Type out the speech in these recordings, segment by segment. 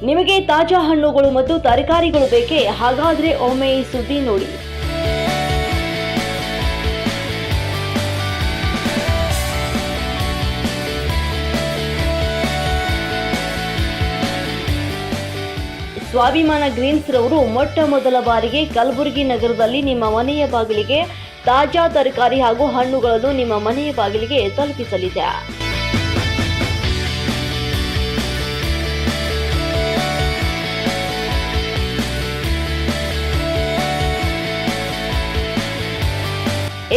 ನಿಮಗೆ ತಾಜಾ ಹಣ್ಣುಗಳು ಮತ್ತು ತರಕಾರಿಗಳು ಬೇಕೇ? ಹಾಗಾದ್ರೆ ಒಮ್ಮೆ ಈ ಸುದ್ದಿ ನೋಡಿ. ಸ್ವಾಭಿಮಾನ ಗ್ರೀನ್ಸ್ ರವರು ಮೊಟ್ಟ ಮೊದಲ ಬಾರಿಗೆ ಕಲಬುರಗಿ ನಗರದಲ್ಲಿ ನಿಮ್ಮ ಮನೆಯ ಬಾಗಿಲಿಗೆ ತಾಜಾ ತರಕಾರಿ ಹಾಗೂ ಹಣ್ಣುಗಳನ್ನು ನಿಮ್ಮ ಮನೆಯ ಬಾಗಿಲಿಗೆ ತಲುಪಿಸಲಿದೆ.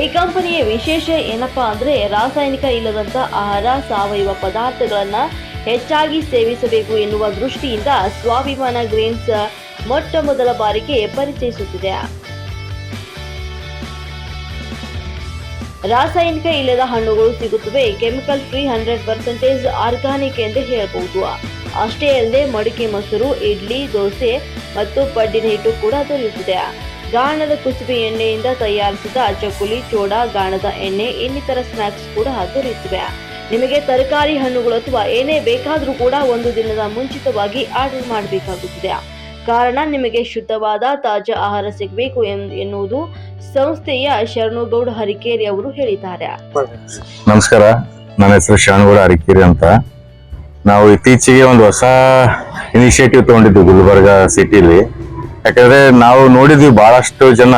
ಈ ಕಂಪನಿಯ ವಿಶೇಷ ಏನಪ್ಪಾ ಅಂದ್ರೆ ರಾಸಾಯನಿಕ ಇಲ್ಲದಂತ ಆಹಾರ, ಸಾವಯವ ಪದಾರ್ಥಗಳನ್ನ ಹೆಚ್ಚಾಗಿ ಸೇವಿಸಬೇಕು ಎನ್ನುವ ದೃಷ್ಟಿಯಿಂದ ಸ್ವಾಭಿಮಾನ ಗ್ರೀನ್ಸ್ ಮೊಟ್ಟ ಮೊದಲ ಬಾರಿಗೆ ಪರಿಚಯಿಸುತ್ತಿದೆ. ರಾಸಾಯನಿಕ ಇಲ್ಲದ ಹಣ್ಣುಗಳು ಸಿಗುತ್ತವೆ. ಕೆಮಿಕಲ್ ಫ್ರೀ 100% ಆರ್ಗಾನಿಕ್ ಎಂದು ಹೇಳಬಹುದು. ಅಷ್ಟೇ ಅಲ್ಲದೆ ಮಡಿಕೆ ಮೊಸರು, ಇಡ್ಲಿ, ದೋಸೆ ಮತ್ತು ಪಡ್ಡಿನ ಹಿಟ್ಟು ಕೂಡ ದೊರೆಯುತ್ತದೆ. ಗಾಣದ ಕುಸುಬೆ ಎಣ್ಣೆಯಿಂದ ತಯಾರಿಸಿದ ಚಕ್ಕುಲಿ, ಚೋಡಾ, ಗಾಣದ ಎಣ್ಣೆ, ಇನ್ನಿತರ ಸ್ನಾಕ್ಸ್ ಕೂಡ ದೊರೆಯುತ್ತವೆ. ನಿಮಗೆ ತರಕಾರಿ, ಹಣ್ಣುಗಳು ಅಥವಾ ಏನೇ ಬೇಕಾದರೂ ಕೂಡ ಒಂದು ದಿನದ ಮುಂಚಿತವಾಗಿ ಆರ್ಡರ್ ಮಾಡಬೇಕಾಗುತ್ತದೆ. ಕಾರಣ ನಿಮಗೆ ಶುದ್ಧವಾದ ತಾಜಾ ಆಹಾರ ಸಿಗಬೇಕು ಎನ್ನುವುದು ಸಂಸ್ಥೆಯ ಶರಣಗೌಡ ಹರಿಕೇರಿ ಅವರು ಹೇಳಿದ್ದಾರೆ. ನಮಸ್ಕಾರ, ನನ್ನ ಹೆಸರು ಶರಣಗೌಡ ಹರಿಕೇರಿ ಅಂತ. ನಾವು ಇತ್ತೀಚೆಗೆ ಒಂದು ಹೊಸ ಇನಿಷಿಯೇಟಿವ್ ತಗೊಂಡಿದ್ವಿ ಗುಲ್ಬರ್ಗ ಸಿಟಿಲಿ. ಯಾಕಂದ್ರೆ ನಾವು ನೋಡಿದ್ವಿ ಬಹಳಷ್ಟು ಜನ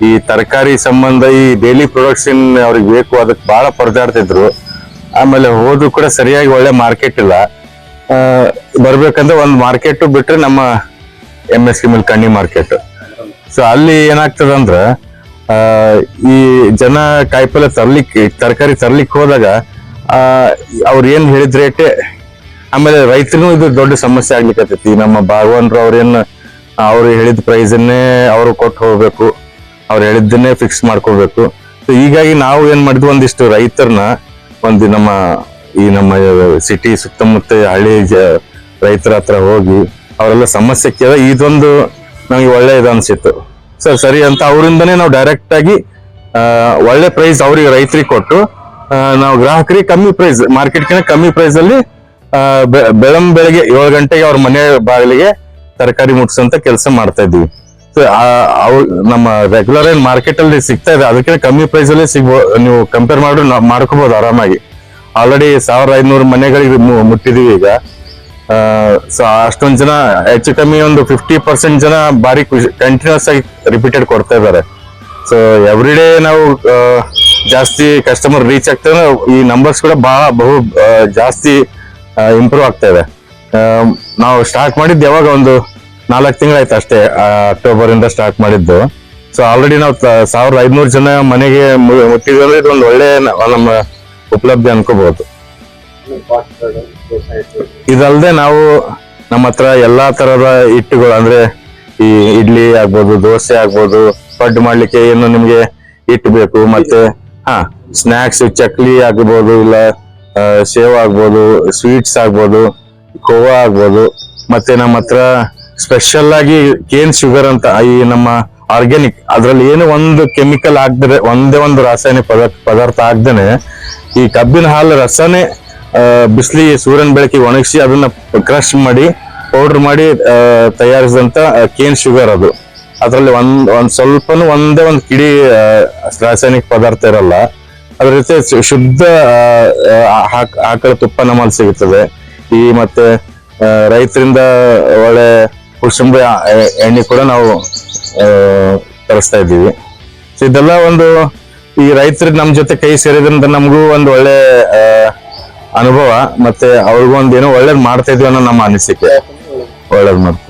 ಈ ತರಕಾರಿ ಸಂಬಂಧ ಈ ಡೈಲಿ ಪ್ರೊಡಕ್ಟ್ಸ್ ಅವ್ರಿಗೆ ಬೇಕು, ಅದಕ್ಕೆ ಬಹಳ ಪರದಾಡ್ತಿದ್ರು. ಆಮೇಲೆ ಹೋದ್ರು ಕೂಡ ಸರಿಯಾಗಿ ಒಳ್ಳೆ ಮಾರ್ಕೆಟ್ ಇಲ್ಲ. ಬರ್ಬೇಕಂದ್ರೆ ಒಂದು ಮಾರ್ಕೆಟ್ ಬಿಟ್ರೆ ನಮ್ಮ MSK ಮಿಲ್ ಕಣ್ಣಿ ಮಾರ್ಕೆಟ್. ಸೊ ಅಲ್ಲಿ ಏನಾಗ್ತದಂದ್ರ ಈ ಜನ ಕಾಯಿಪಲ್ಲೆ ತರಕಾರಿ ತರ್ಲಿಕ್ಕೆ ಹೋದಾಗ ಅವ್ರು ಏನ್ ಹೇಳಿದ ರೇಟೆ, ಆಮೇಲೆ ರೈತರಿಗೂ ಇದು ದೊಡ್ಡ ಸಮಸ್ಯೆ ಆಗ್ಲಿಕ್ಕತ್ತೈತಿ. ನಮ್ಮ ಭಾಗವನ್ರು ಅವ್ರು ಹೇಳಿದ ಪ್ರೈಸನ್ನೇ ಅವರು ಕೊಟ್ಟು ಹೋಗ್ಬೇಕು, ಅವ್ರು ಹೇಳಿದ್ದನ್ನೇ ಫಿಕ್ಸ್ ಮಾಡ್ಕೋಬೇಕು. ಸೊ ಹೀಗಾಗಿ ನಾವು ಏನ್ ಮಾಡಿದ್ವಿ, ಒಂದಿಷ್ಟು ರೈತರನ್ನ ನಮ್ಮ ಸಿಟಿ ಸುತ್ತಮುತ್ತ ಹಳ್ಳಿ ರೈತರ ಹತ್ರ ಹೋಗಿ ಅವರೆಲ್ಲ ಸಮಸ್ಯೆ ಕೇಳ, ಇದೊಂದು ನಮಗೆ ಒಳ್ಳೆ ಇದು ಅನ್ಸಿತ್ತು. ಸರಿ ಅಂತ ಅವರಿಂದನೇ ನಾವು ಡೈರೆಕ್ಟ್ ಆಗಿ ಒಳ್ಳೆ ಪ್ರೈಸ್ ಅವ್ರಿಗೆ ರೈತರಿಗೆ ಕೊಟ್ಟು ನಾವು ಗ್ರಾಹಕರಿಗೆ ಕಮ್ಮಿ ಪ್ರೈಸ್, ಮಾರ್ಕೆಟ್ಗಿಂತ ಕಮ್ಮಿ ಪ್ರೈಸ್ ಅಲ್ಲಿ ಬೆಳಗ್ಗೆ 7 ಗಂಟೆಗೆ ಅವ್ರ ಮನೆ ಬಾಗಿಲಿಗೆ ತರಕಾರಿ ಮುಟ್ಸಂತ ಕೆಲಸ ಮಾಡ್ತಾ ಇದ್ವಿ. ಸೊ ನಮ್ಮ ರೆಗ್ಯುಲರ್ ಏನ್ ಮಾರ್ಕೆಟ್ ಅಲ್ಲಿ ಸಿಗ್ತಾ ಇದೆ ಅದಕ್ಕಿಂತ ಕಮ್ಮಿ ಪ್ರೈಸ್ ಅಲ್ಲಿ ನೀವು ಕಂಪೇರ್ ಮಾಡ್ಕೋಬಹುದು ಆರಾಮಾಗಿ. ಆಲ್ರೆಡಿ 1500 ಮನೆಗಳಿಗೆ ಮುಟ್ಟಿದೀವಿ ಈಗ. ಸೊ ಅಷ್ಟೊಂದ್ ಜನ, ಹೆಚ್ಚು ಕಮ್ಮಿ ಒಂದು 50% ಜನ ಬಾರಿ ಕಂಟಿನ್ಯೂಸ್ ಆಗಿ ರಿಪೀಟೆಡ್ ಕೊಡ್ತಾ ಇದ್ದಾರೆ. ಸೊ ಎವ್ರಿ ಡೇ ನಾವು ಜಾಸ್ತಿ ಕಸ್ಟಮರ್ ರೀಚ್ ಆಗ್ತದೆ. ಈ ನಂಬರ್ಸ್ ಕೂಡ ಬಹು ಜಾಸ್ತಿ ಇಂಪ್ರೂವ್ ಆಗ್ತಾ ಇದೆ. ನಾವು ಸ್ಟಾರ್ಟ್ ಮಾಡಿದ್ದು ಯಾವಾಗ ಒಂದು 4 ತಿಂಗಳಾಯ್ತು ಅಷ್ಟೇ, ಅಕ್ಟೋಬರ್ ಇಂದ ಸ್ಟಾರ್ಟ್ ಮಾಡಿದ್ದು. ಸೊ ಆಲ್ರೆಡಿ ನಾವು 1500 ಜನ ಮನೆಗೆ ಮುಟ್ಟಿದ್ವಿ ಅಂದ್ರೆ ಇದು ಒಂದು ಒಳ್ಳೆ ನಮ್ಮ ಉಪಲಬ್ಧಿ ಅನ್ಕೋಬಹುದು. ಇದಲ್ಲದೆ ನಾವು ನಮ್ಮ ಹತ್ರ ಎಲ್ಲಾ ತರದ ಹಿಟ್ಟುಗಳು, ಅಂದ್ರೆ ಈ ಇಡ್ಲಿ ಆಗ್ಬೋದು, ದೋಸೆ ಆಗ್ಬೋದು, ಪಡ್ಡು ಮಾಡ್ಲಿಕ್ಕೆ ಏನು ನಿಮ್ಗೆ ಹಿಟ್ಟು ಬೇಕು, ಮತ್ತೆ ಸ್ನಾಕ್ಸ್, ಚಕ್ಲಿ ಆಗ್ಬೋದು, ಇಲ್ಲ ಸೇವ್ ಆಗ್ಬೋದು, ಸ್ವೀಟ್ಸ್ ಆಗ್ಬೋದು, ಕೋವಾ ಆಗ್ಬೋದು, ಮತ್ತೆ ನಮ್ಮ ಹತ್ರ ಸ್ಪೆಷಲ್ ಆಗಿ ಕೇನ್ ಶುಗರ್ ಅಂತ ಈ ನಮ್ಮ ಆರ್ಗ್ಯಾನಿಕ್, ಅದ್ರಲ್ಲಿ ಏನು ಒಂದು ಕೆಮಿಕಲ್ ಆಗದೆ, ಒಂದೇ ಒಂದು ರಾಸಾಯನಿಕ ಪದಾರ್ಥ ಆಗ್ದೇನೆ ಈ ಕಬ್ಬಿನ ಹಾಲು ರಸನೇ ಬಿಸಿಲಿಗೆ ಸೂರ್ಯನ ಬೆಳಕಿಗೆ ಒಣಗಿಸಿ ಅದನ್ನ ಕ್ರಶ್ ಮಾಡಿ ಪೌಡರ್ ಮಾಡಿ ತಯಾರಿಸಿದಂತ ಕೇನ್ ಶುಗರ್ ಅದು. ಅದ್ರಲ್ಲಿ ಒಂದ್ ಸ್ವಲ್ಪನೂ ಒಂದೇ ಒಂದು ಕಿಡಿ ರಾಸಾಯನಿಕ ಪದಾರ್ಥ ಇರಲ್ಲ. ಅದ್ರ ಜೊತೆ ಶುದ್ಧ ಆಕಳ ತುಪ್ಪ ನಮ್ಮಲ್ಲಿ ಸಿಗುತ್ತದೆ. ಈ ಮತ್ತೆ ರೈತರಿಂದ ಒಳ್ಳೆ ಕುಸುಂಬೆ ಎಣ್ಣೆ ಕೂಡ ನಾವು ತರಿಸ್ತಾ ಇದ್ದೀವಿ. ಸೊ ಇದೆಲ್ಲ ಒಂದು ಈ ರೈತರಿಗೆ ನಮ್ ಜೊತೆ ಕೈ ಸೇರಿದ್ರಿಂದ ನಮಗೂ ಒಂದು ಒಳ್ಳೆ ಅನುಭವ, ಮತ್ತೆ ಅವ್ರಿಗೂ ಒಂದ್ ಏನೋ ಒಳ್ಳೇದ್ ಮಾಡ್ತಾ ಇದೀವಿ ಅನ್ನೋ ನಮ್ಮ ಅನಿಸಿಕೆ. ಒಳ್ಳೇದ್ ಮಾಡ್ತೀವಿ.